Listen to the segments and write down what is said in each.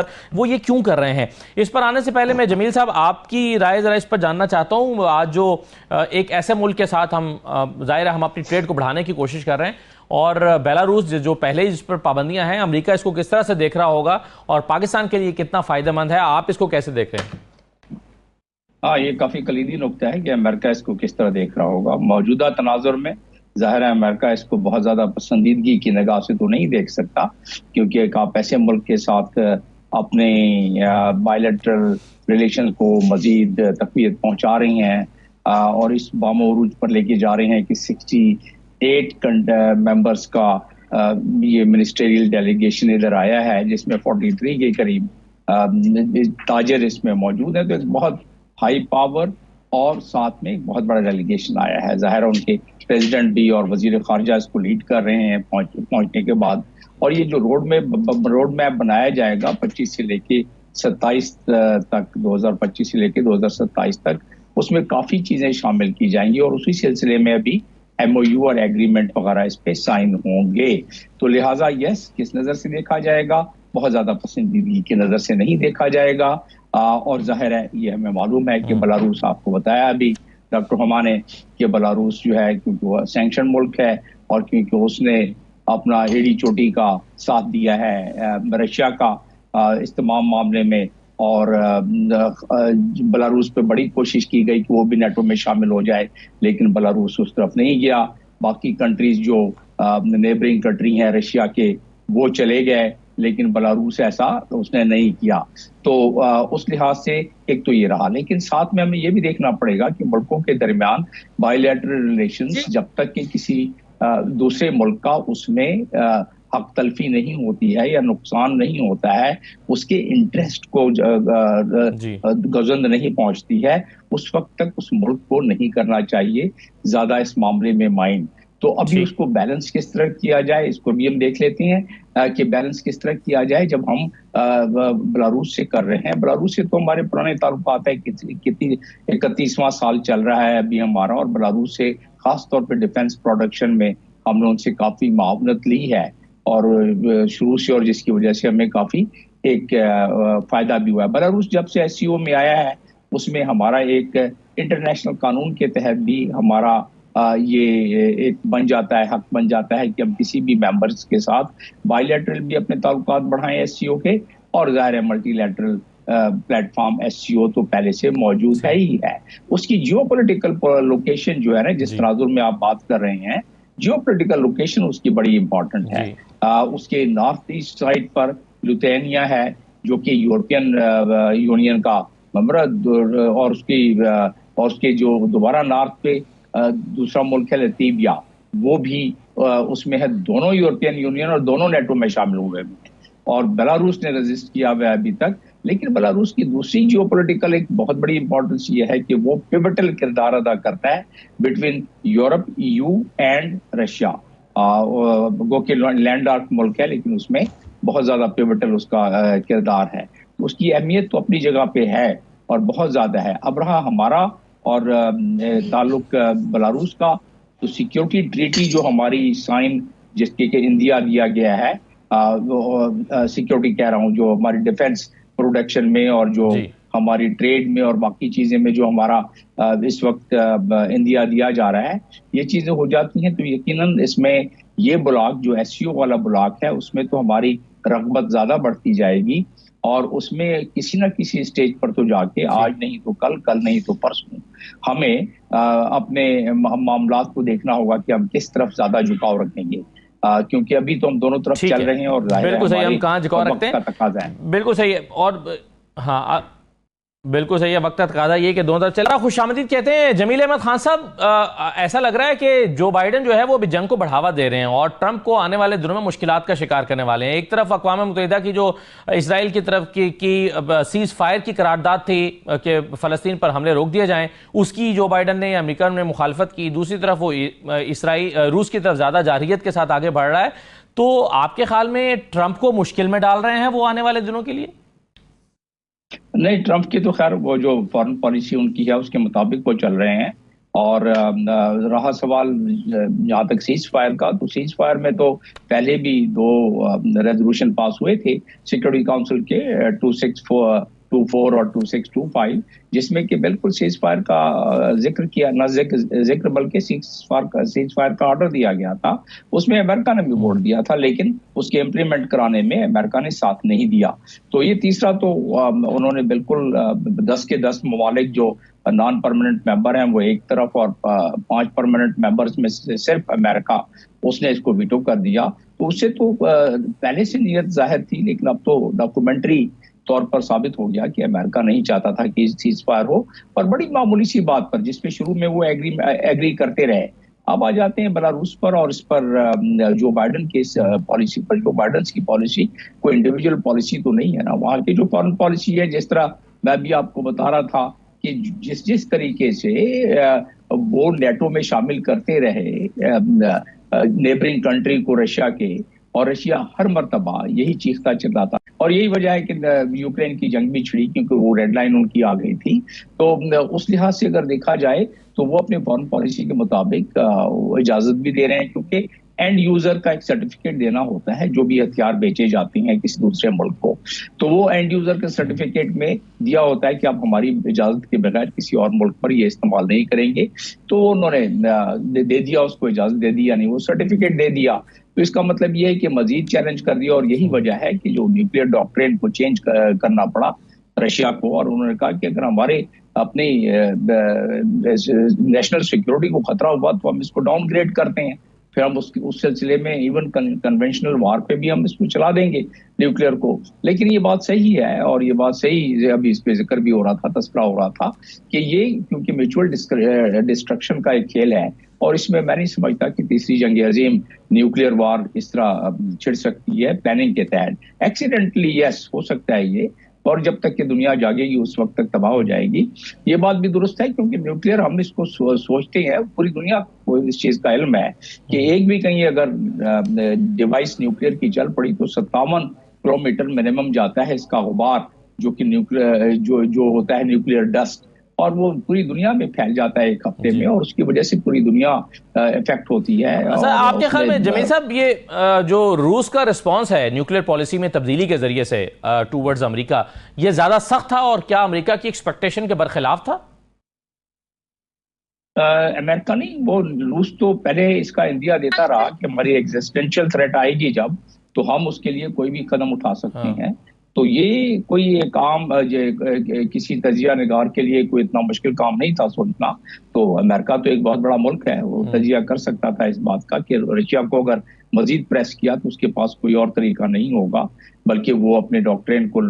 वो ये क्यों कर रहे हैं। इस पर आने से पहले मैं जमील साहब आपकी राय जरा इस पर जानना चाहता हूं। आज जो एक ऐसे मुल्क के साथ हम जाहिर है हम अपनी ट्रेड को बढ़ाने की कोशिश कर रहे हैं और बेलारूस जो पहले ही जिस पर पाबंदियां हैं, अमेरिका इसको किस तरह से देख रहा होगा और पाकिस्तान के लिए कितना फायदेमंद है, आप इसको कैसे देख रहे हैं? हाँ, ये काफी कलीदी नुक्ता है कि अमेरिका इसको किस तरह देख रहा होगा। मौजूदा तनाजुर में जाहिर है अमेरिका इसको बहुत ज्यादा पसंदीदगी की निगाह से तो नहीं देख सकता, क्योंकि एक आप ऐसे मुल्क के साथ अपने बायलैटरल रिलेशन को मजीद तकवीत पहुंचा रही हैं और इस बामरूज पर लेके जा रहे हैं कि 68 मेंबर्स का ये मिनिस्ट्रियल डेलीगेशन इधर आया है, जिसमें 43 के करीब ताजर इसमें मौजूद है। तो एक बहुत हाई पावर और साथ में एक बहुत बड़ा डेलीगेशन आया है। जाहिर है उनके प्रेसिडेंट भी और वजीर खारजा इसको लीड कर रहे हैं पहुंचने के बाद। और ये जो रोड मैप बनाया जाएगा 25 से लेके 27 तक, 2025 से लेके 2027 तक, उसमें काफी चीजें शामिल की जाएंगी और उसी सिलसिले में अभी MOU और एग्रीमेंट वगैरह इस पे साइन होंगे। तो लिहाजा यस, किस नजर से देखा जाएगा? बहुत ज्यादा पसंदीदगी की नजर से नहीं देखा जाएगा। और जाहिर है ये हमें मालूम है कि बेलारूस, आपको बताया अभी डॉक्टर हमा ने कि बेलारूस जो है क्योंकि वह सैंक्शन मुल्क है और क्योंकि उसने अपना एड़ी चोटी का साथ दिया है रशिया का इस तमाम मामले में, और बेलारूस पे बड़ी कोशिश की गई कि वो भी नेटो में शामिल हो जाए, लेकिन बेलारूस उस तरफ नहीं गया। बाकी कंट्रीज जो नेबरिंग कंट्री हैं रशिया के, वो चले गए, लेकिन बेलारूस ऐसा तो उसने नहीं किया। तो उस लिहाज से एक तो ये रहा, लेकिन साथ में हमें ये भी देखना पड़ेगा कि मुल्कों के दरमियान बायलैटरल रिलेशंस जब तक कि किसी दूसरे मुल्क का उसमें हक तलफी नहीं होती है या नुकसान नहीं होता है, उसके इंटरेस्ट को गजंद नहीं पहुंचती है, उस वक्त तक उस मुल्क को नहीं करना चाहिए ज्यादा इस मामले में माइंड। तो अभी उसको बैलेंस किस तरह किया जाए, इसको भी हम देख लेते हैं कि बैलेंस किस तरह किया जाए। जब हम बेलारूस से कर रहे हैं, बेलारूस से तो हमारे पुराने ताल्लुकात है, कितनी 31वां साल चल रहा है अभी हमारा, और बेलारूस से खास तौर पर डिफेंस प्रोडक्शन में हमने उनसे काफी मावनत ली है और शुरू से, और जिसकी वजह से हमें काफी एक फायदा भी हुआ है। बेलारूस जब से SCO में आया है उसमें हमारा एक इंटरनेशनल कानून के तहत भी हमारा ये एक बन जाता है, हक बन जाता है कि हम किसी भी मेंबर्स के साथ बायलैटरल भी अपने ताल्लुकात बढ़ाएं SCO के, और ज़ाहिर है मल्टीलैटरल प्लेटफॉर्म SCO तो पहले से मौजूद है ही है। उसकी जियोपॉलिटिकल लोकेशन जो है ना, जिस तनाजुर में आप बात कर रहे हैं, जियोपॉलिटिकल लोकेशन उसकी बड़ी इंपॉर्टेंट है। उसके नॉर्थ ईस्ट साइड पर लिथुआनिया है जो कि यूरोपियन यूनियन का मेंबर, और उसके जो दोबारा नॉर्थ पे दूसरा मुल्क है लतीविया, वो भी उसमें है। दोनों यूरोपियन यूनियन और दोनों नेटो में शामिल हुए हैं, और बेलारूस ने रजिस्ट किया हुआ है अभी तक। लेकिन बेलारूस की दूसरी जियोपॉलिटिकल एक बहुत बड़ी इंपॉर्टेंस ये है कि वो पिवटल किरदार अदा करता है between Europe, EU and Russia. गो के लैंडलॉक मुल्क है, लेकिन उसमें बहुत ज्यादा पिवटल उसका किरदार है। उसकी अहमियत तो अपनी जगह पे है और बहुत ज्यादा है। अब रहा हमारा और ताल्लुक बेलारूस का, तो सिक्योरिटी ट्रीटी जो हमारी साइन जिसके के इंडिया दिया गया है, सिक्योरिटी कह रहा हूँ, जो हमारी डिफेंस प्रोडक्शन में और जो हमारी ट्रेड में और बाकी चीजें में जो हमारा इस वक्त इंडिया दिया जा रहा है, ये चीजें हो जाती हैं तो यकीनन इसमें ये ब्लॉक जो SCO वाला ब्लॉक है उसमें तो हमारी रगबत ज्यादा बढ़ती जाएगी, और उसमें किसी न किसी स्टेज पर तो जाके आज नहीं तो कल, कल नहीं तो परसों हमें अपने मामलात को देखना होगा कि हम किस तरफ ज्यादा झुकाव रखेंगे, क्योंकि अभी तो हम दोनों तरफ चल रहे हैं और बिल्कुल सही, हम कहाँ झुकाव रखते हैं, तकाजा है। बिल्कुल सही है। और हाँ बिल्कुल सही है, वक्त तकाजा ये कि दोनों तरफ चल रहा। खुशामदीद कहते हैं जमील अहमद खान साहब, ऐसा लग रहा है कि जो बाइडेन जो है वो भी जंग को बढ़ावा दे रहे हैं और ट्रंप को आने वाले दिनों में मुश्किलात का शिकार करने वाले हैं। एक तरफ अक़वाम मुत्तहिदा की जो इसराइल की तरफ की सीज फायर की करारदाद थी कि फ़लस्तीन पर हमले रोक दिए जाएं, उसकी जो बाइडेन ने या अमेरिका ने मुखालफत की। दूसरी तरफ वो रूस की तरफ ज़्यादा जारहियत के साथ आगे बढ़ रहा है। तो आपके ख्याल में ट्रंप को मुश्किल में डाल रहे हैं वो आने वाले दिनों के लिए? नहीं, ट्रंप की तो खैर वो जो फॉरेन पॉलिसी उनकी है उसके मुताबिक वो चल रहे हैं, और रहा सवाल जहाँ तक सीज फायर का, तो सीज फायर में तो पहले भी दो रेजोल्यूशन पास हुए थे सिक्योरिटी काउंसिल के 2624 और 2625, जिसमें कि बिल्कुल सीज फायर का जिक्र किया, न जिक्र बल्कि सीज फायर का ऑर्डर दिया गया था। उसमें अमेरिका ने भी वोट दिया था, लेकिन उसके इम्प्लीमेंट कराने में अमेरिका ने साथ नहीं दिया। तो ये तीसरा तो उन्होंने बिल्कुल 10 के 10 ममालिक जो नॉन परमानेंट मेंबर हैं वो एक तरफ, और 5 परमानेंट मेंबर्स में से सिर्फ अमेरिका, उसने इसको वीटो कर दिया। तो उससे तो पहले से नीयत जाहिर थी, लेकिन अब तो डॉक्यूमेंट्री तौर पर साबित हो गया कि अमेरिका नहीं चाहता था कि सीज फायर हो, और बड़ी मामूली सी बात पर जिसपे शुरू में वो एग्री करते रहे। अब आ जाते हैं बेलारूस पर, और इस पर जो बाइडन के पॉलिसी पर, जो बाइडन की पॉलिसी कोई इंडिविजुअल पॉलिसी तो नहीं है ना, वहाँ की जो फॉरेन पॉलिसी है, जिस तरह मैं भी आपको बता रहा था कि जिस जिस तरीके से वो नेटो में शामिल करते रहे नेबरिंग कंट्री को रशिया के, और रशिया हर मर्तबा यही चीखता चिल्लाता, और यही वजह है कि यूक्रेन की जंग भी छिड़ी, क्योंकि वो रेड लाइन उनकी आ गई थी। तो उस लिहाज से अगर देखा जाए तो वो अपने फॉरेन पॉलिसी के मुताबिक इजाजत भी दे रहे हैं, क्योंकि एंड यूजर का एक सर्टिफिकेट देना होता है जो भी हथियार बेचे जाते हैं किसी दूसरे मुल्क को, तो वो एंड यूजर के सर्टिफिकेट में दिया होता है कि आप हमारी इजाजत के बगैर किसी और मुल्क पर ये इस्तेमाल नहीं करेंगे। तो उन्होंने दे दिया, उसको इजाजत दे दी, यानी वो सर्टिफिकेट दे दिया। तो इसका मतलब ये है कि मजीद चैलेंज कर दिया, और यही वजह है कि जो न्यूक्लियर डॉक्ट्रिन को चेंज करना पड़ा रशिया को, और उन्होंने कहा कि अगर हमारे अपनी नेशनल सिक्योरिटी को खतरा हुआ तो हम इसको डाउनग्रेड करते हैं, फिर हम उस सिलसिले में इवन कन्वेंशनल वार पे भी हम इसको चला देंगे न्यूक्लियर को। लेकिन ये बात सही है, और ये बात सही, अभी इस पे जिक्र भी हो रहा था, तस्करा हो रहा था कि ये क्योंकि म्यूचुअल डिस्ट्रक्शन का एक खेल है, और इसमें मैं नहीं समझता कि तीसरी जंग अजीम न्यूक्लियर वार इस तरह छिड़ सकती है प्लानिंग के तहत। एक्सीडेंटली यस हो सकता है ये, और जब तक कि दुनिया जागेगी उस वक्त तक तबाह हो जाएगी। ये बात भी दुरुस्त है, क्योंकि न्यूक्लियर हम इसको सोचते हैं, पूरी दुनिया को इस चीज का इल्म है कि एक भी कहीं अगर डिवाइस न्यूक्लियर की चल पड़ी तो 57 किलोमीटर मिनिमम जाता है इसका गुबार, जो कि न्यूक्लियर जो होता है न्यूक्लियर डस्ट, और वो पूरी दुनिया में फैल जाता है एक हफ्ते में, और उसकी वजह से पूरी दुनिया इफेक्ट होती है। अच्छा, आपके ख्याल में जमील साहब, ये जो रूस का रिस्पांस है न्यूक्लियर पॉलिसी में तब्दीली के जरिए से टूवर्ड्स अमेरिका, ये ज्यादा सख्त था, और क्या अमेरिका की एक्सपेक्टेशन के बरखिलाफ था? अमेरिका नहीं, वो रूस तो पहले इसका इंदिया देता रहा कि हमारी एग्जिस्टेंशियल थ्रेट आएगी जब, तो हम उसके लिए कोई भी कदम उठा सकते हैं। तो ये कोई एक आम किसी तजिया निगार के लिए कोई इतना मुश्किल काम नहीं था सोचना। तो अमेरिका तो एक बहुत बड़ा मुल्क है, वो तजिया कर सकता था इस बात का कि रशिया को अगर मजीद प्रेस किया तो उसके पास कोई और तरीका नहीं होगा, बल्कि वो अपने डॉक्ट्रिन को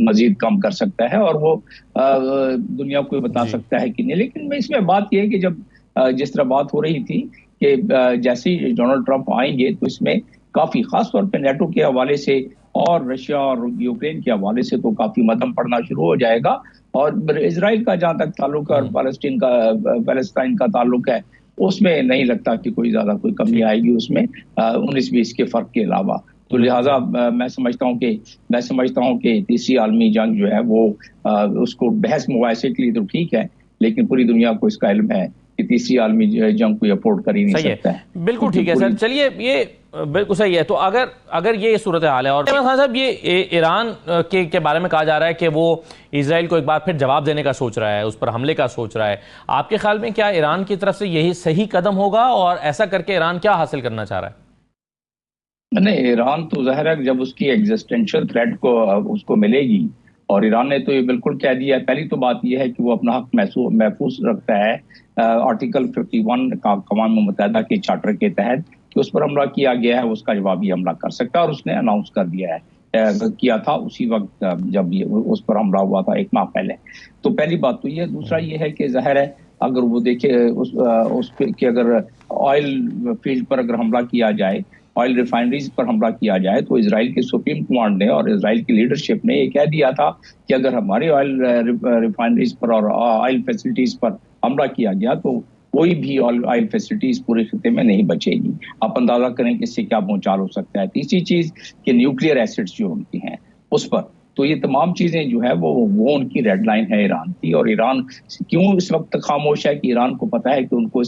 मजीद कम कर सकता है, और वो दुनिया को बता सकता है कि नहीं। लेकिन इसमें बात यह है कि जब जिस तरह बात हो रही थी कि जैसे ही डोनाल्ड ट्रंप आएंगे तो इसमें काफी खास तौर पर नेटो के हवाले से और रशिया और यूक्रेन के हवाले से तो काफी मदम पड़ना शुरू हो जाएगा। और इजराइल का जहां तक ताल्लुक है और पैलेस्टाइन का ताल्लुक है, उसमें नहीं लगता कि कोई ज्यादा कोई कमी आएगी उसमें 19-20 के फर्क के अलावा। तो लिहाजा मैं समझता हूँ कि तीसरी आलमी जंग जो है वो उसको बहस मुबाहिसे के लिए तो ठीक है, लेकिन पूरी दुनिया को इसका इल्म है कि तीसरी आलमी जंग कोई अफोर्ड कर ही नहीं सकता है। बिल्कुल ठीक है सर, चलिए ये बिल्कुल सही है। तो अगर ये सूरत हाल है, और खान साहब ये ईरान के बारे में कहा जा रहा है कि वो इजराइल को एक बार फिर जवाब देने का सोच रहा है, उस पर हमले का सोच रहा है, आपके ख्याल में क्या ईरान की तरफ से यही सही कदम होगा, और ऐसा करके ईरान क्या हासिल करना चाह रहा है? नहीं, ईरान तो जाहिर है जब उसकी एग्जिस्टेंशियल थ्रेट को उसको मिलेगी, और ईरान ने तो ये बिल्कुल कह दिया है। पहली तो बात यह है कि वो अपना हक महफूज रखता है आर्टिकल 51 का अक़वाम मुत्तहिदा के चार्टर के तहत, कि उस पर हमला किया गया है, उसका जवाबी हमला कर सकता है, और उसने अनाउंस कर दिया है, किया था उसी वक्त जब उस पर हमला हुआ था 1 माह पहले। तो पहली बात तो ये। दूसरा ये है कि जाहिर है अगर वो देखे उस पे कि अगर ऑयल फील्ड पर अगर हमला किया जाए, ऑयल रिफाइनरीज पर हमला किया जाए, तो इजराइल के सुप्रीम कमांड ने और इजराइल की लीडरशिप ने ये कह दिया था कि अगर हमारे ऑयल रिफाइनरीज पर और ऑयल फैसिलिटीज पर हमला किया गया तो कोई भी ऑयल फैसिलिटीज पूरे खिते में नहीं बचेगी। आप अंदाजा करें कि इससे क्या भूचाल हो सकता है। तीसरी चीज कि न्यूक्लियर एसिड्स जो उनकी हैं उस पर, तो ये तमाम चीजें जो है वो उनकी रेड लाइन है ईरान की। और ईरान क्यों इस वक्त खामोश है कि ईरान को पता है कि उनको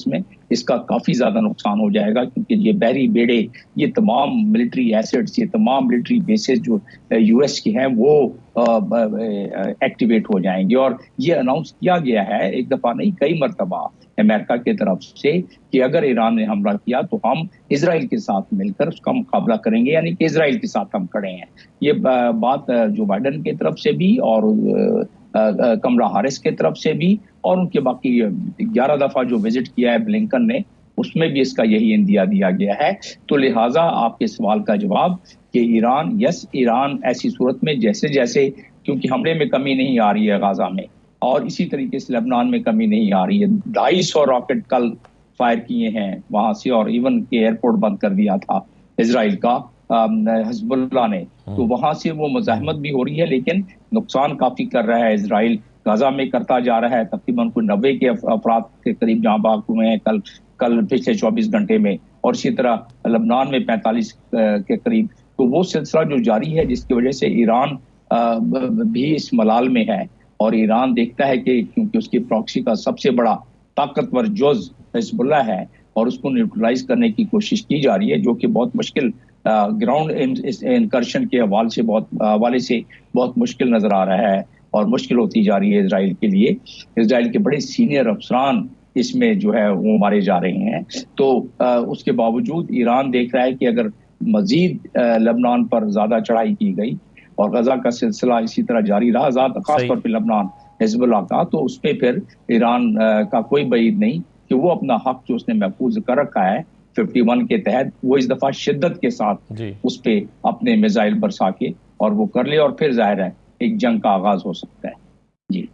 इसका काफी ज्यादा नुकसान हो जाएगा, क्योंकि ये बहरी बेड़े, ये तमाम मिलिट्री एसेट्स, ये तमाम मिलिट्री बेसेस जो यूएस के हैं वो एक्टिवेट हो जाएंगे। और ये अनाउंस किया गया है एक दफा नहीं कई मरतबा अमेरिका की तरफ से कि अगर ईरान ने हमला किया तो हम इजराइल के साथ मिलकर उसका मुकाबला करेंगे, यानी कि इजराइल के साथ हम खड़े हैं। ये बात जो बाइडन की तरफ से भी और कमला हारिस की तरफ से भी और उनके बाकी 11 दफा जो विजिट किया है ब्लिंकन ने, उसमें भी इसका यही इंदिया दिया गया है। तो लिहाजा आपके सवाल का जवाब कि ईरान ऐसी सूरत में जैसे जैसे, क्योंकि हमले में कमी नहीं आ रही है गाजा में, और इसी तरीके से लेबनान में कमी नहीं आ रही है। 250 रॉकेट कल फायर किए हैं वहां से, और इवन के एयरपोर्ट बंद कर दिया था इजराइल का हिजबुल्लाह ने। तो वहां से वो मुजाहमत भी हो रही है, लेकिन नुकसान काफी कर रहा है इजराइल, गाजा में करता जा रहा है। तकरीबन कोई 90 के अफराद के करीब जहां बाग हुए हैं कल पिछले 24 घंटे में, और इसी तरह लबनान में 45 के करीब। तो वो सिलसिला जो जारी है, जिसकी वजह से ईरान भी इस मलाल में है। और ईरान देखता है कि क्योंकि उसकी प्रॉक्सी का सबसे बड़ा ताकतवर जुज़ हिजबुल्लाह है, और उसको न्यूट्रलाइज करने की कोशिश की जा रही है, जो कि बहुत मुश्किल ग्राउंड इनकर्शन के हवाले से बहुत मुश्किल नजर आ रहा है, और मुश्किल होती जा रही है इजराइल के लिए। इजराइल के बड़े सीनियर अफसरान इसमें जो है वो मारे जा रहे हैं। तो उसके बावजूद ईरान देख रहा है कि अगर मजीद लेबनान पर ज्यादा चढ़ाई की गई और गजा का सिलसिला इसी तरह जारी रहा, खासतौर पर लेबनान हिजबुल्लाह का, तो उस पर फिर ईरान का कोई बईद नहीं कि वो अपना हक जो उसने महफूज कर रखा है 51 के तहत, वो इस दफा शिद्दत के साथ उस पर अपने मिसाइल बरसा के और वो कर ले, और फिर जाहिर है एक जंग का आगाज हो सकता है। जी।